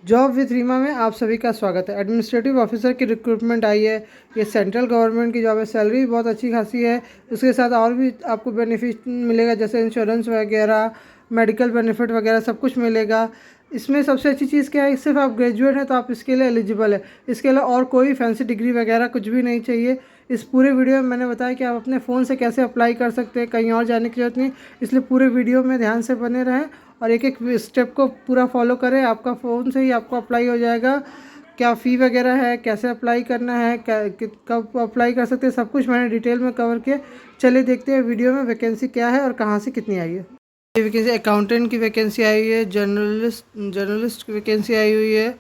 Job with Reema में आप सभी का स्वागत है। एडमिनिस्ट्रेटिव ऑफिसर की रिक्रूटमेंट आई है। ये सेंट्रल गवर्नमेंट की जॉब है। सैलरी बहुत अच्छी खासी है। उसके साथ और भी आपको बेनिफिट मिलेगा, जैसे इंश्योरेंस वगैरह, मेडिकल बेनिफिट वगैरह सब कुछ मिलेगा। इसमें सबसे अच्छी चीज़ क्या है, सिर्फ आप ग्रेजुएट हैं तो आप इसके लिए एलिजिबल है। इसके अलावा और कोई फैंसी डिग्री वगैरह कुछ भी नहीं चाहिए। इस पूरे वीडियो में मैंने बताया कि आप अपने फ़ोन से कैसे अप्लाई कर सकते हैं, कहीं और जाने की जरूरत नहीं। इसलिए पूरे वीडियो में ध्यान से बने रहें और एक एक स्टेप को पूरा फॉलो करें। आपका फ़ोन से ही आपको अप्लाई हो जाएगा। क्या फ़ी वगैरह है, कैसे अप्लाई करना है, कब अप्लाई कर सकते हैं, सब कुछ मैंने डिटेल में कवर किया। चलिए देखते हैं वीडियो में वैकेंसी क्या है और कहाँ से कितनी आई है। ये वैकेंसी अकाउंटेंट की वैकेंसी आई हुई है, जर्नलिस्ट की वैकेंसी आई हुई है।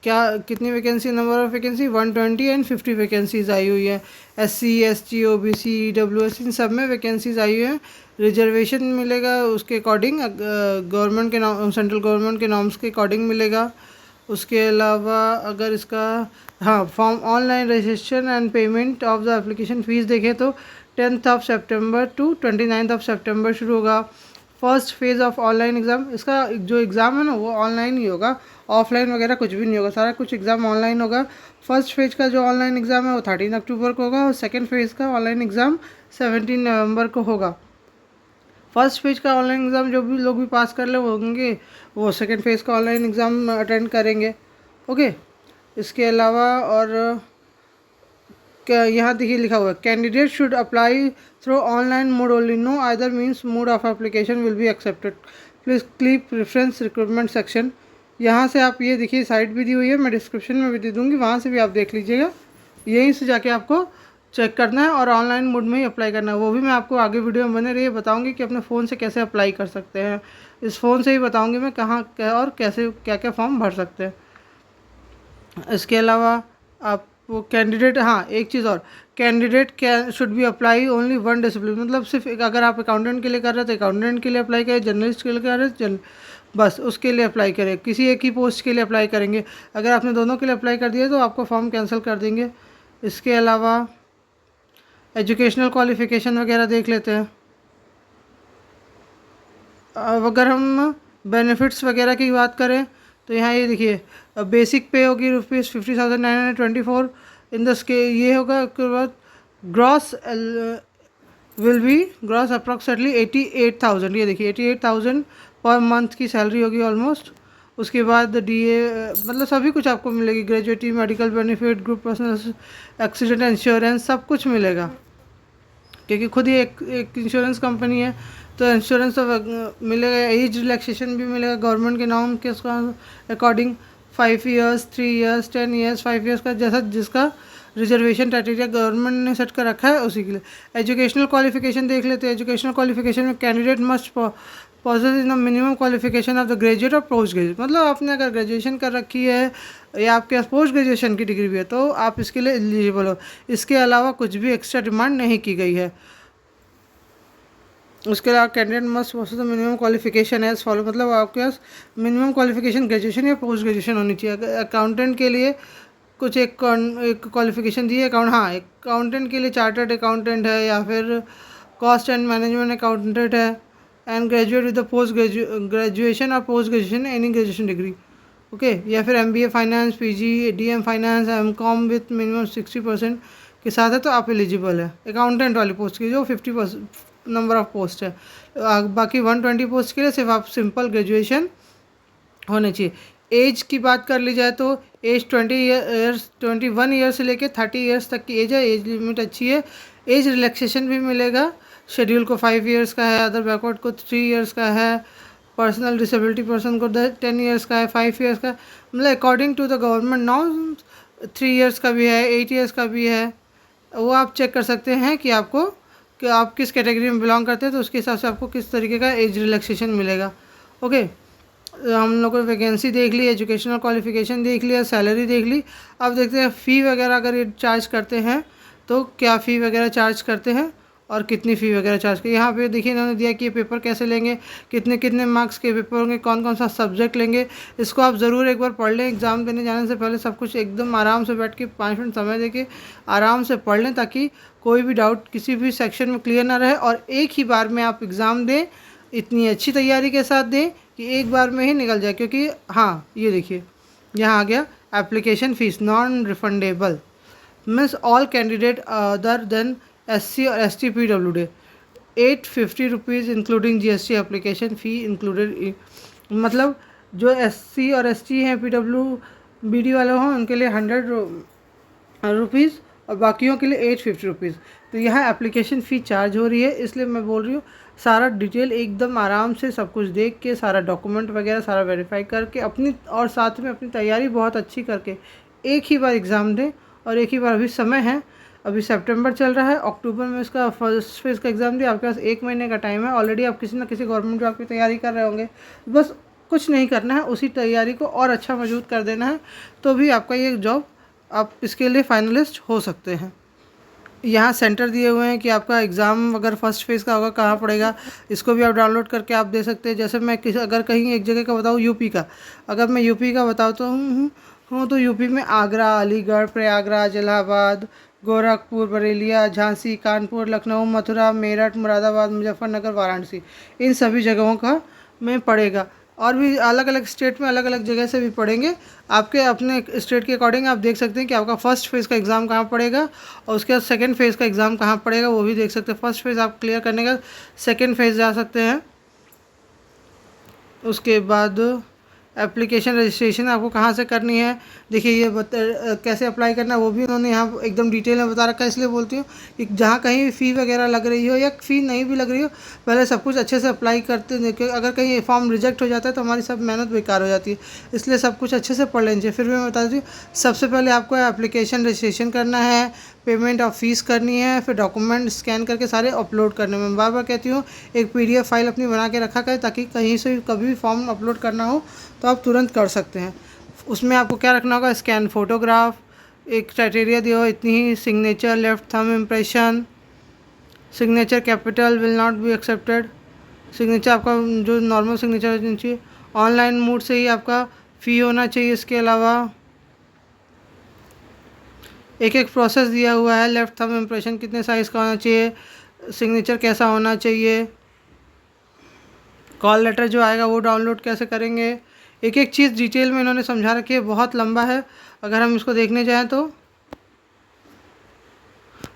क्या कितनी vacancy, number of vacancy 120 and 50 vacancies आई हुई है। SC ST OBC EWS इन सब में वैकेंसीज आई हुई हैं। रिजर्वेशन मिलेगा उसके अकॉर्डिंग, गवर्नमेंट के नॉर्म, सेंट्रल गवर्नमेंट के नॉर्म्स के अकॉर्डिंग मिलेगा। उसके अलावा अगर इसका form online registration and payment of the application fees देखें तो 10 सितंबर टू 29 सितंबर शुरू होगा। First phase of online exam, इसका जो एग्ज़ाम है ना वो ऑनलाइन ही होगा, ऑफलाइन वगैरह कुछ भी नहीं होगा, सारा कुछ एग्ज़ाम ऑनलाइन होगा। फर्स्ट फेज़ का जो ऑनलाइन एग्ज़ाम है वो 13 अक्टूबर को होगा और सेकेंड फेज़ का ऑनलाइन एग्ज़ाम 17 नवंबर को होगा। फर्स्ट फेज़ का ऑनलाइन एग्ज़ाम जो भी लोग भी पास कर ले वो होंगे, वो सेकेंड फेज़ का ऑनलाइन एग्ज़ाम अटेंड करेंगे। ओके, इसके अलावा और क्या यहाँ देखिए लिखा हुआ है, candidate should apply through online mode only, no other means mode of application will be accepted, please click preference recruitment section. यहाँ से आप ये देखिए साइट भी दी हुई है, मैं डिस्क्रिप्शन में भी दे दूँगी, वहाँ से भी आप देख लीजिएगा। यहीं से जाके आपको चेक करना है और ऑनलाइन मोड में ही अप्लाई करना है। वो भी मैं आपको आगे वीडियो में बने रहिए बताऊँगी कि अपने फ़ोन से कैसे अप्लाई कर सकते हैं। इस फ़ोन से ही बताऊँगी मैं कहाँ क्या और कैसे क्या क्या फॉर्म भर सकते हैं। इसके अलावा आप वो कैंडिडेट, एक चीज़ और, candidate can should be apply only one discipline, मतलब सिर्फ अगर आप अकाउंटेंट के लिए कर रहे हैं तो अकाउंटेंट के लिए अप्लाई करें, जर्नलिस्ट के लिए कर रहे हैं बस उसके लिए अप्लाई करें, किसी एक ही पोस्ट के लिए अप्लाई करेंगे। अगर आपने दोनों के लिए अप्लाई कर दिया तो आपको फॉर्म कैंसिल कर देंगे। इसके अलावा एजुकेशनल क्वालिफ़िकेशन वगैरह देख लेते हैं। अब अगर हम बेनिफिट्स वगैरह की बात करें तो यहाँ ये देखिए, बेसिक पे होगी ₹50,924 इन द स्के, ये होगा। उसके बाद gross will be gross approximately 88,000, ये देखिए 88,000 पर मंथ की सैलरी होगी ऑलमोस्ट। उसके बाद DA मतलब सभी कुछ आपको मिलेगी, gratuity, medical benefit, group personal accident insurance सब कुछ मिलेगा, क्योंकि खुद ही एक इंश्योरेंस कंपनी है तो इंश्योरेंस तो मिलेगा। एज रिलैक्सेशन भी मिलेगा गवर्नमेंट के नॉर्म के according, 5 years, 3 years, 10 years, 5 years का, जैसा जिसका रिजर्वेशन क्राइटेरिया गवर्नमेंट ने सेट कर रखा है उसी के लिए। एजुकेशनल क्वालिफिकेशन देख लेते हैं। एजुकेशनल क्वालिफिकेशन में candidate must possess in the minimum qualification of the graduate और पोस्ट ग्रेजुएट, मतलब आपने अगर ग्रेजुएशन कर रखी है या आपके पास पोस्ट ग्रेजुएशन की डिग्री भी है तो आप इसके लिए एलिजिबल हो। इसके अलावा कुछ भी एक्स्ट्रा डिमांड नहीं की गई है। उसके अलावा candidate must possess the minimum qualification as follow, मतलब आपके पास मिनिमम क्वालिफिकेशन ग्रेजुएशन या पोस्ट ग्रेजुएशन होनी चाहिए। अकाउंटेंट के लिए कुछ एक क्वालिफिकेशन दी है। अकाउंटेंट के लिए चार्टर्ड अकाउंटेंट है या फिर कॉस्ट एंड मैनेजमेंट अकाउंटेंट है, and graduate with the post graduation और post graduation any graduation degree, okay, या फिर MBA finance, PG DM finance, MCOM with minimum 60% के साथ है तो आप एलिजिबल है अकाउंटेंट वाली पोस्ट की, जो 50% नंबर ऑफ पोस्ट है। बाकी 120 पोस्ट के लिए सिर्फ आप सिंपल ग्रेजुएशन होने चाहिए। एज की बात कर ली जाए तो एज 21 ईयर से लेकर 30 ईयर्स तक की एज है। एज लिमिट अच्छी है। एज रिलैक्सेशन भी मिलेगा। शेड्यूल को 5 ईयर्स का है, अदर बैकवर्ड को 3 ईयर्स का है, पर्सनल डिसेबिलिटी पर्सन को 10 ईयर्स का है, 5 ईयर्स का, मतलब according to the government norms 3 years का भी है, 8 ईयर्स का भी है। वो आप चेक कर सकते हैं कि आप किस कैटेगरी में बिलोंग करते हैं तो उसके हिसाब से आपको किस तरीके का एज रिलैक्सेशन मिलेगा। ओके, हम लोग ने वैकेंसी देख ली, एजुकेशनल क्वालिफिकेशन देख लिया, सैलरी देख ली। अब देखते हैं फ़ी वगैरह अगर ये चार्ज करते हैं तो क्या फ़ी वगैरह चार्ज करते हैं और कितनी फ़ी वगैरह चार्ज करते हैं। यहाँ पे देखिए इन्होंने दिया कि ये पेपर कैसे लेंगे, कितने कितने मार्क्स के पेपर होंगे, कौन कौन सा सब्जेक्ट लेंगे। इसको आप ज़रूर एक बार पढ़ लें, एग्ज़ाम देने जाने से पहले सब कुछ एकदम आराम से बैठ के 5 मिनट समय दे के आराम से पढ़ लें, ताकि कोई भी डाउट किसी भी सेक्शन में क्लियर ना रहे और एक ही बार में आप एग्ज़ाम दें, इतनी अच्छी तैयारी के साथ दें कि एक बार में ही निकल जाए। क्योंकि ये देखिए यहाँ आ गया application fees non refundable, means all candidate other than SC और ST PWD 850 rupees including GST application fee included. मतलब जो SC और ST हैं PWBD वाले हों उनके लिए 100 रुपीज़ और बाकियों के लिए 850 रुपीज़। तो यहाँ एप्लीकेशन फ़ी चार्ज हो रही है, इसलिए मैं बोल रही हूँ सारा डिटेल एकदम आराम से सब कुछ देख के, सारा डॉक्यूमेंट वगैरह सारा वेरीफाई करके अपनी, और साथ में अपनी तैयारी बहुत अच्छी करके एक ही बार एग्ज़ाम दें। और एक ही बार, अभी समय है, अभी सितंबर चल रहा है, अक्टूबर में इसका फर्स्ट फेज़ का एग्ज़ाम दिया, आपके पास 1 महीने का टाइम है। ऑलरेडी आप किसी न किसी गवर्नमेंट जॉब की तैयारी कर रहे होंगे, बस कुछ नहीं करना है, उसी तैयारी को और अच्छा मजबूत कर देना है, तो भी आपका ये जॉब, आप इसके लिए फाइनलिस्ट हो सकते हैं। यहाँ सेंटर दिए हुए हैं कि आपका एग्ज़ाम अगर फर्स्ट फेज़ का होगा कहाँ पड़ेगा, इसको भी आप डाउनलोड करके आप दे सकते हैं। जैसे मैं अगर कहीं एक जगह का बताऊँ यूपी का, अगर मैं यूपी का बताता हूँ तो यूपी में आगरा, अलीगढ़, प्रयागराज, इलाहाबाद, गोरखपुर, बरेलिया, झांसी, कानपुर, लखनऊ, मथुरा, मेरठ, मुरादाबाद, मुजफ्फरनगर, वाराणसी, इन सभी जगहों का में पड़ेगा। और भी अलग अलग स्टेट में अलग अलग जगह से भी पढ़ेंगे। आपके अपने स्टेट के अकॉर्डिंग आप देख सकते हैं कि आपका फर्स्ट फेज़ का एग्ज़ाम कहाँ पड़ेगा और उसके बाद सेकंड फेज़ का एग्ज़ाम कहाँ पड़ेगा, वो भी देख सकते हैं। फर्स्ट फेज़ आप क्लियर करने का सेकंड फेज़ जा सकते हैं। उसके बाद एप्लीकेशन रजिस्ट्रेशन आपको कहाँ से करनी है, देखिए ये कैसे अप्लाई करना है वो भी उन्होंने यहाँ एकदम डिटेल में बता रखा है। इसलिए बोलती हूँ कि जहाँ कहीं फ़ी वगैरह लग रही हो या फ़ी नहीं भी लग रही हो, पहले सब कुछ अच्छे से अप्लाई करते देखिए। अगर कहीं फॉर्म रिजेक्ट हो जाता है तो हमारी सब मेहनत बेकार हो जाती है, इसलिए सब कुछ अच्छे से पढ़ लेना चाहिए। फिर भी मैं बता देती हूँ, सबसे पहले आपको एप्लीकेशन रजिस्ट्रेशन करना है, पेमेंट ऑफ फीस करनी है, फिर डॉक्यूमेंट स्कैन करके सारे अपलोड करने में। बार बार कहती हूँ एक PDF फाइल अपनी बना के रखा करें, ताकि कहीं से कभी भी फॉर्म अपलोड करना हो तो आप तुरंत कर सकते हैं। उसमें आपको क्या रखना होगा, स्कैन फ़ोटोग्राफ, एक क्राइटेरिया दिया हो इतनी ही, signature, left thumb impression, signature capital will not be accepted, signature आपका जो नॉर्मल सिग्नेचर होना चाहिए, ऑनलाइन मोड से ही आपका फ़ी होना चाहिए। इसके अलावा एक एक प्रोसेस दिया हुआ है, लेफ्ट थंब इम्प्रेशन कितने साइज़ का होना चाहिए, सिग्नेचर कैसा होना चाहिए, कॉल लेटर जो आएगा वो डाउनलोड कैसे करेंगे, एक एक चीज़ डिटेल में इन्होंने समझा रखी है। बहुत लंबा है, अगर हम इसको देखने जाएं तो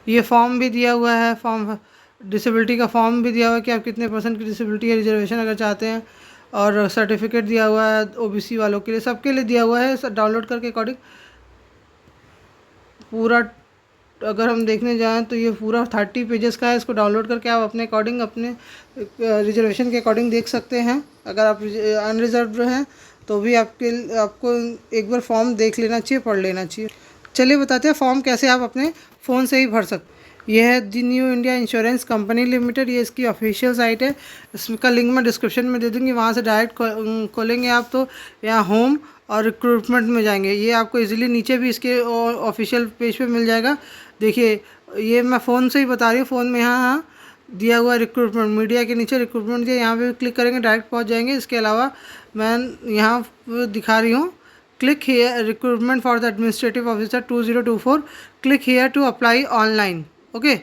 ये फॉर्म भी दिया हुआ है, फॉर्म डिसेबिलिटी का फॉर्म भी दिया हुआ है कि आप कितने % की डिसेबिलिटी है, रिजर्वेशन अगर चाहते हैं, और सर्टिफिकेट दिया हुआ है OBC वालों के लिए, सबके लिए दिया हुआ है। डाउनलोड करके अकॉर्डिंग पूरा, अगर हम देखने जाएं तो ये पूरा 30 पेजेस का है। इसको डाउनलोड करके आप अपने अकॉर्डिंग, अपने रिजर्वेशन के अकॉर्डिंग देख सकते हैं। अगर आप अनरिजर्व हैं तो भी आपको एक बार फॉर्म देख लेना चाहिए, पढ़ लेना चाहिए। चलिए बताते हैं फॉर्म कैसे आप अपने फ़ोन से ही भर सकते हैं। यह है दी new India insurance company limited, ये इसकी ऑफिशियल साइट है। इसका लिंक मैं डिस्क्रिप्शन में दे दूँगी, वहाँ से डायरेक्ट खोलेंगे आप तो यहाँ होम और रिक्रूटमेंट में जाएंगे। ये आपको इजीली नीचे भी इसके ऑफिशियल पेज पे मिल जाएगा। देखिए ये मैं फ़ोन से ही बता रही हूँ, फ़ोन में यहाँ दिया हुआ रिक्रूटमेंट, मीडिया के नीचे रिक्रूटमेंट दिया, यहाँ पे क्लिक करेंगे डायरेक्ट पहुँच जाएंगे। इसके अलावा मैं यहाँ दिखा रही हूँ, click here recruitment for the administrative officer 2024, click here to apply online. Okay,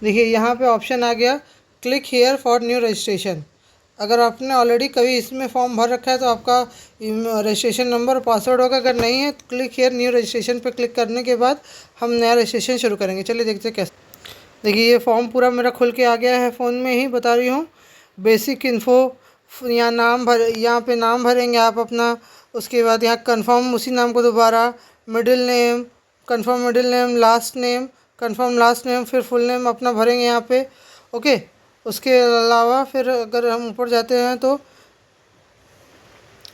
देखिए यहाँ पे ऑप्शन आ गया click here for new registration. अगर आपने ऑलरेडी कभी इसमें फॉर्म भर रखा है तो आपका रजिस्ट्रेशन नंबर और पासवर्ड होगा, अगर नहीं है तो क्लिक हियर न्यू रजिस्ट्रेशन पे क्लिक करने के बाद हम नया रजिस्ट्रेशन शुरू करेंगे। चलिए देखते हैं कैसे। देखिए ये फॉर्म पूरा मेरा खुल के आ गया है, फ़ोन में ही बता रही हूँ। बेसिक इन्फो, यहाँ नाम यहाँ पे नाम भरेंगे आप अपना। उसके बाद यहाँ कन्फर्म उसी नाम को दोबारा, middle name, confirm middle name, last name, confirm last name, फिर फुल नेम अपना भरेंगे यहाँ पे। ओके, उसके अलावा फिर अगर हम ऊपर जाते हैं तो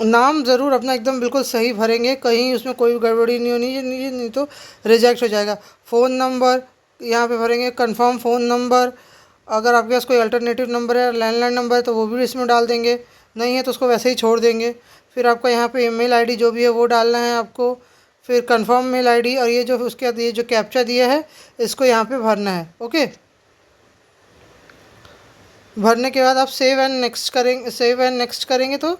नाम ज़रूर अपना एकदम बिल्कुल सही भरेंगे, कहीं उसमें कोई गड़बड़ी नहीं होनी चाहिए, नहीं तो रिजेक्ट हो जाएगा। फ़ोन नंबर यहाँ पे भरेंगे, कंफर्म फ़ोन नंबर। अगर आपके पास कोई अल्टरनेटिव नंबर है, लैंडलाइन नंबर है, तो वो भी इसमें डाल देंगे, नहीं है तो उसको वैसे ही छोड़ देंगे। फिर आपका यहाँ पे ईमेल आईडी जो भी है वो डालना है आपको, फिर कंफर्म मेल आईडी, और ये जो उसके बाद ये जो कैप्चा दिया है इसको यहाँ पे भरना है। ओके, भरने के बाद आप सेव एंड नेक्स्ट करेंगे तो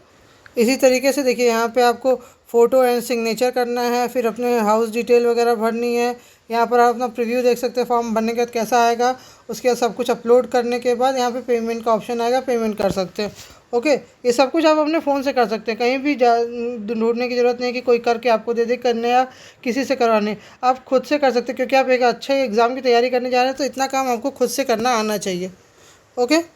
इसी तरीके से देखिए यहाँ पे आपको फ़ोटो एंड सिग्नेचर करना है, फिर अपने हाउस डिटेल वगैरह भरनी है। यहाँ पर आप अपना प्रीव्यू देख सकते हैं फॉर्म भरने के बाद कैसा आएगा। उसके बाद सब कुछ अपलोड करने के बाद यहाँ पे पेमेंट का ऑप्शन आएगा, पेमेंट कर सकते हैं। ओके, ये सब कुछ आप अपने फ़ोन से कर सकते हैं, कहीं भी ढूंढने की ज़रूरत नहीं है कि कोई करके आपको दे दे करने या किसी से करवाने। आप खुद से कर सकते हैं, क्योंकि आप एक अच्छे एग्ज़ाम की तैयारी करने जा रहे हैं, तो इतना काम आपको खुद से करना आना चाहिए। ओके।